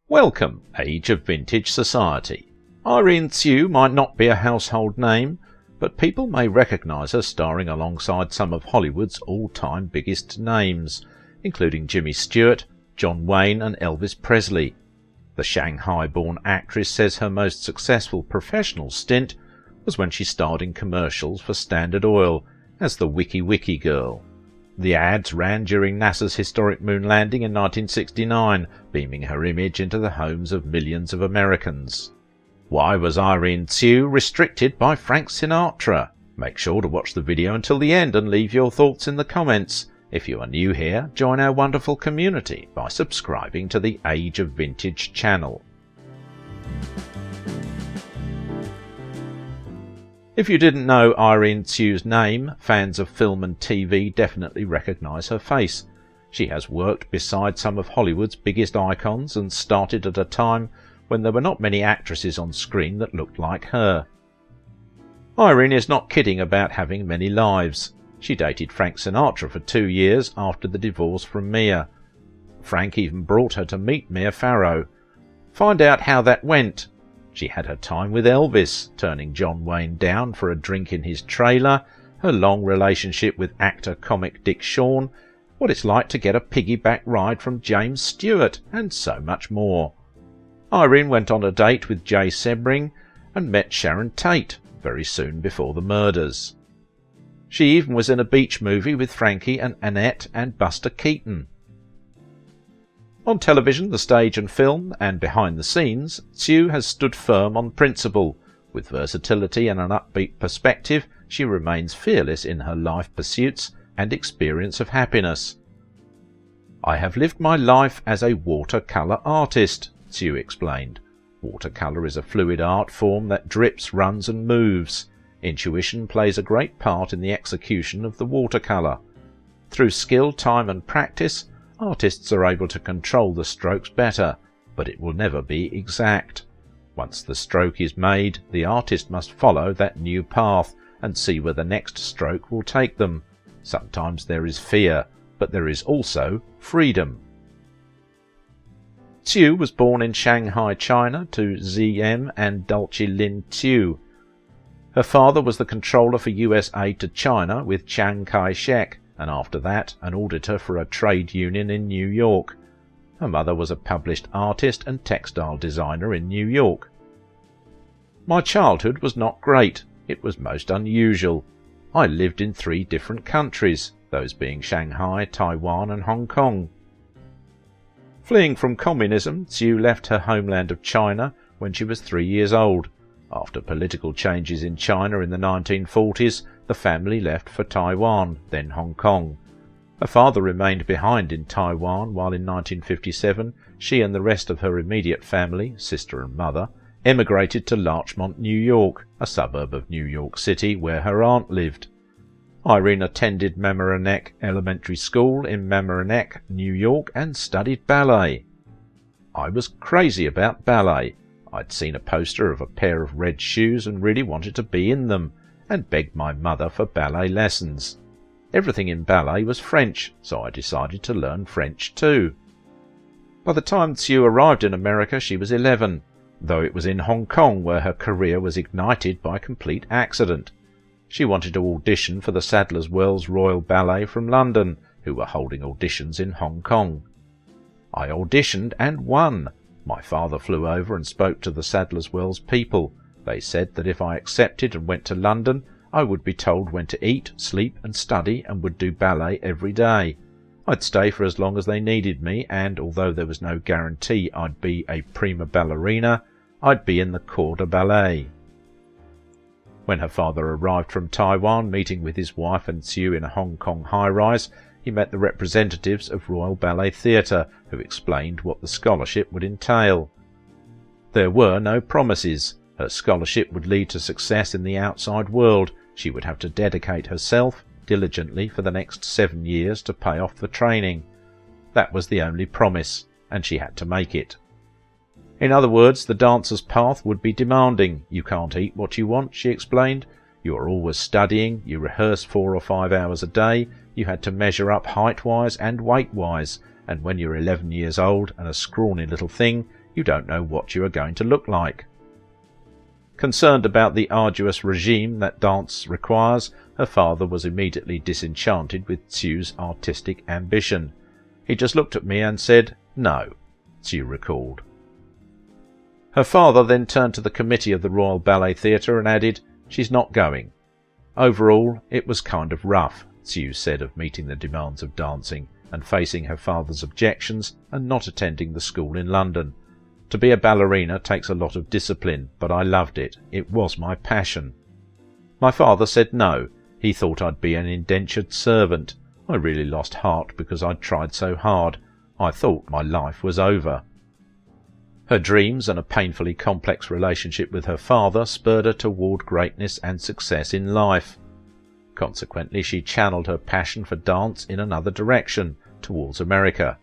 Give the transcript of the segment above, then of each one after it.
Welcome, Age of Vintage Society. Irene Tsu might not be a household name, but people may recognise her starring alongside some of Hollywood's all-time biggest names, including Jimmy Stewart, John Wayne and Elvis Presley. The Shanghai-born actress says her most successful professional stint was when she starred in commercials for Standard Oil as the Wiki Wiki Girl. The ads ran during NASA's historic moon landing in 1969, beaming her image into the homes of millions of Americans. Why was Irene Tsu restricted by Frank Sinatra? Make sure to watch the video until the end and leave your thoughts in the comments. If you are new here, join our wonderful community by subscribing to the Age of Vintage channel. If you didn't know Irene Tsu's name, fans of film and TV definitely recognise her face. She has worked beside some of Hollywood's biggest icons and started at a time when there were not many actresses on screen that looked like her. Irene is not kidding about having many lives. She dated Frank Sinatra for 2 years after the divorce from Mia. Frank even brought her to meet Mia Farrow. Find out how that went. She had her time with Elvis, turning John Wayne down for a drink in his trailer, her long relationship with actor-comic Dick Shawn, what it's like to get a piggyback ride from James Stewart, and so much more. Irene went on a date with Jay Sebring and met Sharon Tate very soon before the murders. She even was in a beach movie with Frankie and Annette and Buster Keaton. On television, the stage and film, and behind the scenes, Tsu has stood firm on principle. With versatility and an upbeat perspective, she remains fearless in her life pursuits and experience of happiness. "I have lived my life as a watercolor artist," Tsu explained. Watercolor is a fluid art form that drips, runs and moves. Intuition plays a great part in the execution of the watercolor. Through skill, time and practice, artists are able to control the strokes better, but it will never be exact. Once the stroke is made, the artist must follow that new path and see where the next stroke will take them. Sometimes there is fear, but there is also freedom. Tsu was born in Shanghai, China, to Z.M. and Dulce Lin Tsu. Her father was the controller for US aid to China with Chiang Kai-shek, and after that an auditor for a trade union in New York. Her mother was a published artist and textile designer in New York. "My childhood was not great. It was most unusual. I lived in 3 different countries, those being Shanghai, Taiwan and Hong Kong." Fleeing from communism, Tsu left her homeland of China when she was 3 years old. After political changes in China in the 1940s, the family left for Taiwan, then Hong Kong. Her father remained behind in Taiwan while in 1957 she and the rest of her immediate family, sister and mother, emigrated to Larchmont, New York, a suburb of New York City where her aunt lived. Irene attended Mamaroneck Elementary School in Mamaroneck, New York and studied ballet. "I was crazy about ballet. I'd seen a poster of a pair of red shoes and really wanted to be in them, and begged my mother for ballet lessons. Everything in ballet was French, so I decided to learn French too." By the time Tsu arrived in America, she was 11, though it was in Hong Kong where her career was ignited by complete accident. She wanted to audition for the Sadler's Wells Royal Ballet from London, who were holding auditions in Hong Kong. "I auditioned and won. My father flew over and spoke to the Sadler's Wells people. They said that if I accepted and went to London, I would be told when to eat, sleep and study and would do ballet every day. I'd stay for as long as they needed me, and although there was no guarantee I'd be a prima ballerina, I'd be in the corps de ballet." When her father arrived from Taiwan, meeting with his wife and Tsu in a Hong Kong high-rise, he met the representatives of Royal Ballet Theatre, who explained what the scholarship would entail. There were no promises. Her scholarship would lead to success in the outside world. She would have to dedicate herself diligently for the next 7 years to pay off the training. That was the only promise, and she had to make it. In other words, the dancer's path would be demanding. "You can't eat what you want," she explained. "You are always studying, you rehearse 4 or 5 hours a day, you had to measure up height-wise and weight-wise, and when you're 11 years old and a scrawny little thing, You don't know what you are going to look like." Concerned about the arduous regime that dance requires, her father was immediately disenchanted with Tsu's artistic ambition. He just looked at me and said, "No," Tsu recalled. Her father then turned to the committee of the Royal Ballet Theatre and added, "She's not going." "Overall, it was kind of rough," Tsu said of meeting the demands of dancing and facing her father's objections and not attending the school in London. "To be a ballerina takes a lot of discipline, but I loved it. It was my passion." My father said no. He thought I'd be an indentured servant. I really lost heart because I'd tried so hard. I thought my life was over. Her dreams and a painfully complex relationship with her father spurred her toward greatness and success in life. Consequently, she channeled her passion for dance in another direction, towards America.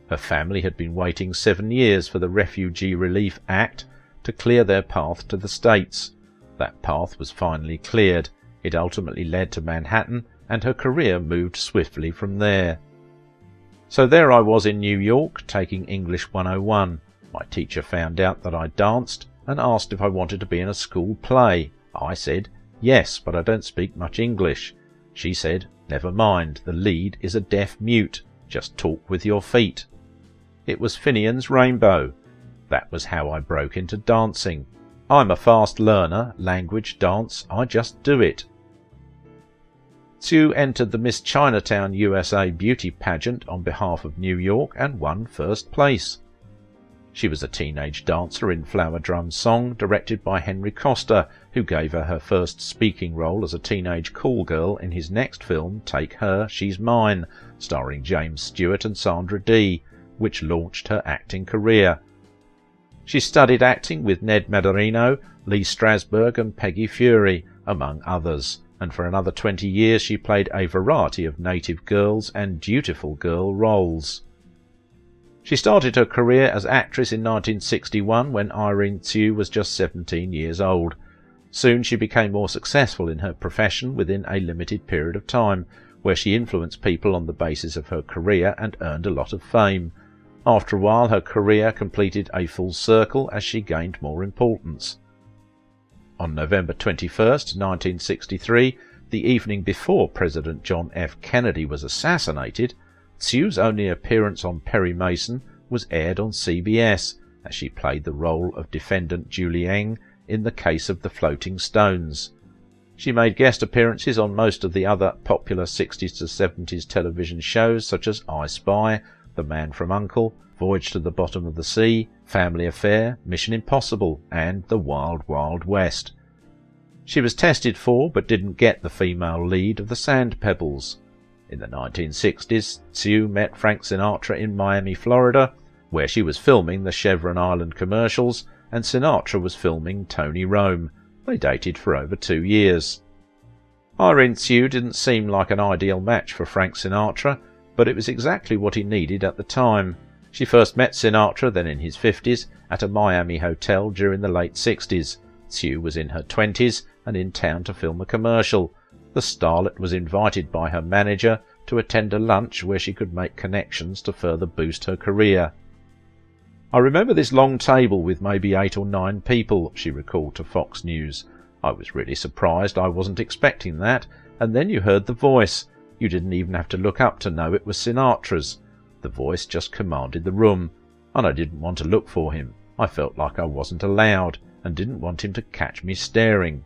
Her family had been waiting 7 years for the Refugee Relief Act to clear their path to the States. That path was finally cleared. It ultimately led to Manhattan, and her career moved swiftly from there. So there I was in New York, taking English 101. My teacher found out that I danced and asked if I wanted to be in a school play. I said, "Yes, but I don't speak much English." She said, "Never mind, the lead is a deaf mute. Just talk with your feet." It was Finian's Rainbow. That was how I broke into dancing. I'm a fast learner, language, dance, I just do it. Tsu entered the Miss Chinatown USA beauty pageant on behalf of New York and won first place. She was a teenage dancer in Flower Drum Song, directed by Henry Costa, who gave her her first speaking role as a teenage call girl in his next film, Take Her, She's Mine, starring James Stewart and Sandra Dee, which launched her acting career. She studied acting with Ned Maderino, Lee Strasberg and Peggy Fury, among others, and for another 20 years she played a variety of native girls and dutiful girl roles. She started her career as actress in 1961 when Irene Tsu was just 17 years old. Soon she became more successful in her profession within a limited period of time, where she influenced people on the basis of her career and earned a lot of fame. After a while her career completed a full circle as she gained more importance. On November 21, 1963, the evening before President John F. Kennedy was assassinated, Tsu's only appearance on Perry Mason was aired on CBS, as she played the role of defendant Julie Eng in the case of the Floating Stones. She made guest appearances on most of the other popular 60s to 70s television shows such as I Spy, The Man from U.N.C.L.E., Voyage to the Bottom of the Sea, Family Affair, Mission Impossible, and The Wild Wild West. She was tested for, but didn't get the female lead of The Sand Pebbles. In the 1960s, Tsu met Frank Sinatra in Miami, Florida, where she was filming the Chevron Island commercials, and Sinatra was filming Tony Rome. They dated for over 2 years. Irene Tsu didn't seem like an ideal match for Frank Sinatra, but it was exactly what he needed at the time. She first met Sinatra, then in his 50s, at a Miami hotel during the late 60s. Tsu was in her 20s and in town to film a commercial. The starlet was invited by her manager to attend a lunch where she could make connections to further boost her career. "I remember this long table with maybe 8 or 9 people," she recalled to Fox News. "I was really surprised. I wasn't expecting that. And then you heard the voice. You didn't even have to look up to know it was Sinatra's. The voice just commanded the room, and I didn't want to look for him. I felt like I wasn't allowed, and didn't want him to catch me staring."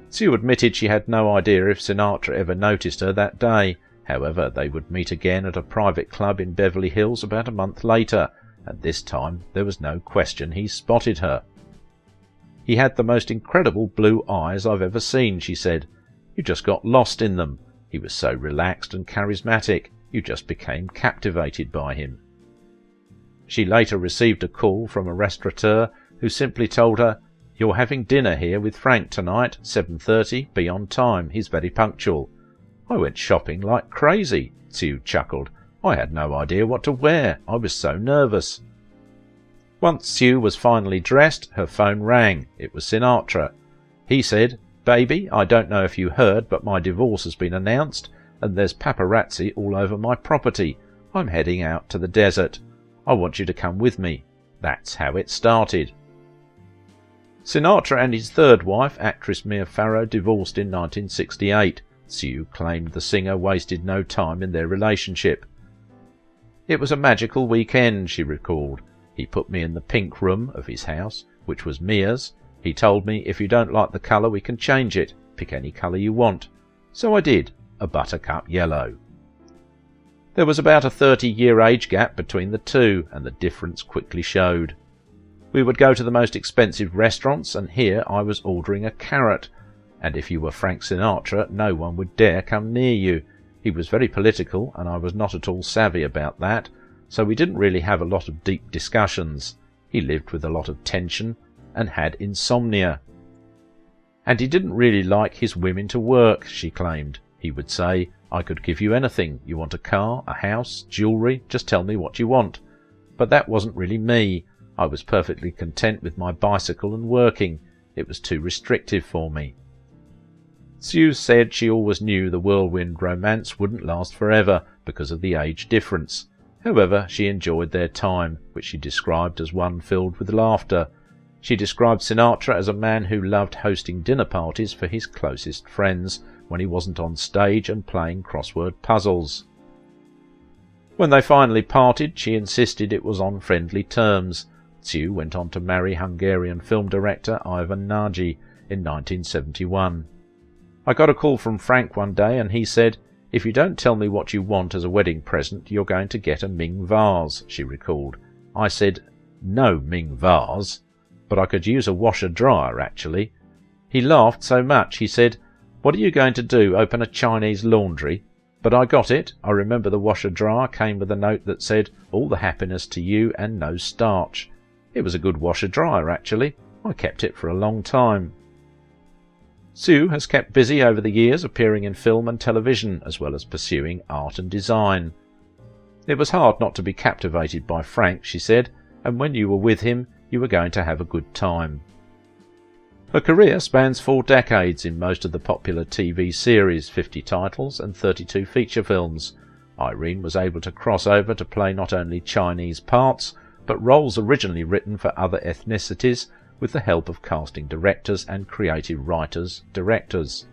Tsu admitted she had no idea if Sinatra ever noticed her that day. However, they would meet again at a private club in Beverly Hills about a month later, and this time there was no question he spotted her. "He had the most incredible blue eyes I've ever seen," she said. "You just got lost in them. He was so relaxed and charismatic. You just became captivated by him." She later received a call from a restaurateur who simply told her, "You're having dinner here with Frank tonight, 7:30, be on time, he's very punctual." "I went shopping like crazy," Tsu chuckled. "I had no idea what to wear, I was so nervous." Once Tsu was finally dressed, her phone rang. It was Sinatra. He said, "Baby, I don't know if you heard, but my divorce has been announced, and there's paparazzi all over my property. I'm heading out to the desert. I want you to come with me." That's how it started. Sinatra and his third wife, actress Mia Farrow, divorced in 1968. Tsu claimed the singer wasted no time in their relationship. "It was a magical weekend," she recalled. "He put me in the pink room of his house, which was Mia's. He told me, if you don't like the colour, we can change it. Pick any colour you want. So I did, a buttercup yellow." There was about a 30-year age gap between the two, and the difference quickly showed. We would go to the most expensive restaurants, and here I was ordering a carrot, and if you were Frank Sinatra, no one would dare come near you. He was very political, and I was not at all savvy about that, so we didn't really have a lot of deep discussions. He lived with a lot of tension and had insomnia. And he didn't really like his women to work, she claimed. He would say, "I could give you anything. You want a car, a house, jewellery, just tell me what you want." But that wasn't really me. I was perfectly content with my bicycle and working. It was too restrictive for me. Tsu said she always knew the whirlwind romance wouldn't last forever because of the age difference. However, she enjoyed their time, which she described as one filled with laughter. She described Sinatra as a man who loved hosting dinner parties for his closest friends when he wasn't on stage and playing crossword puzzles. When they finally parted, she insisted it was on friendly terms. Tsu went on to marry Hungarian film director Ivan Nagy in 1971. "I got a call from Frank one day and he said, 'If you don't tell me what you want as a wedding present, you're going to get a Ming vase,'" she recalled. "I said, 'No Ming vase, but I could use a washer-dryer, actually.' He laughed so much, he said, 'What are you going to do, open a Chinese laundry?' But I got it. I remember the washer-dryer came with a note that said, 'All the happiness to you and no starch.' It was a good washer-dryer, actually. I kept it for a long time." Tsu has kept busy over the years, appearing in film and television, as well as pursuing art and design. "It was hard not to be captivated by Frank," she said, "and when you were with him, you were going to have a good time." Her career spans 4 decades in most of the popular TV series, 50 titles and 32 feature films. Irene was able to cross over to play not only Chinese parts, but roles originally written for other ethnicities with the help of casting directors and creative writers-directors.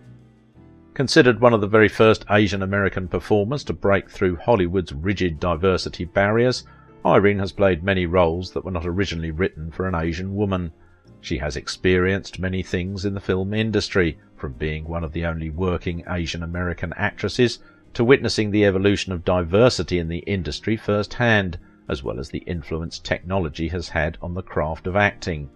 Considered one of the very first Asian American performers to break through Hollywood's rigid diversity barriers, Irene has played many roles that were not originally written for an Asian woman. She has experienced many things in the film industry, from being one of the only working Asian American actresses to witnessing the evolution of diversity in the industry firsthand, as well as the influence technology has had on the craft of acting.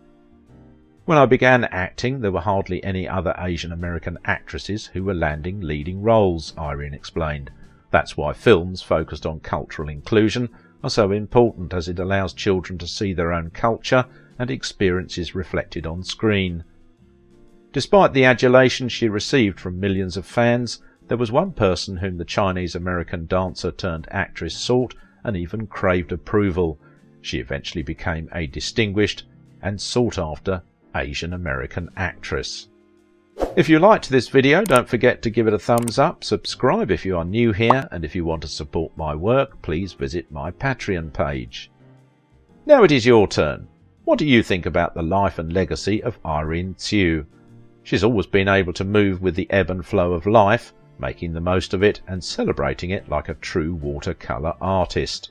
"When I began acting, there were hardly any other Asian American actresses who were landing leading roles," Irene explained. "That's why films focused on cultural inclusion are so important, as it allows children to see their own culture and experiences reflected on screen." Despite the adulation she received from millions of fans, there was one person whom the Chinese-American dancer turned actress sought and even craved approval. She eventually became a distinguished and sought-after Asian American actress. If you liked this video, don't forget to give it a thumbs up, subscribe if you are new here, and if you want to support my work, please visit my Patreon page. Now it is your turn. What do you think about the life and legacy of Irene Tsu? She's always been able to move with the ebb and flow of life, making the most of it and celebrating it like a true watercolour artist.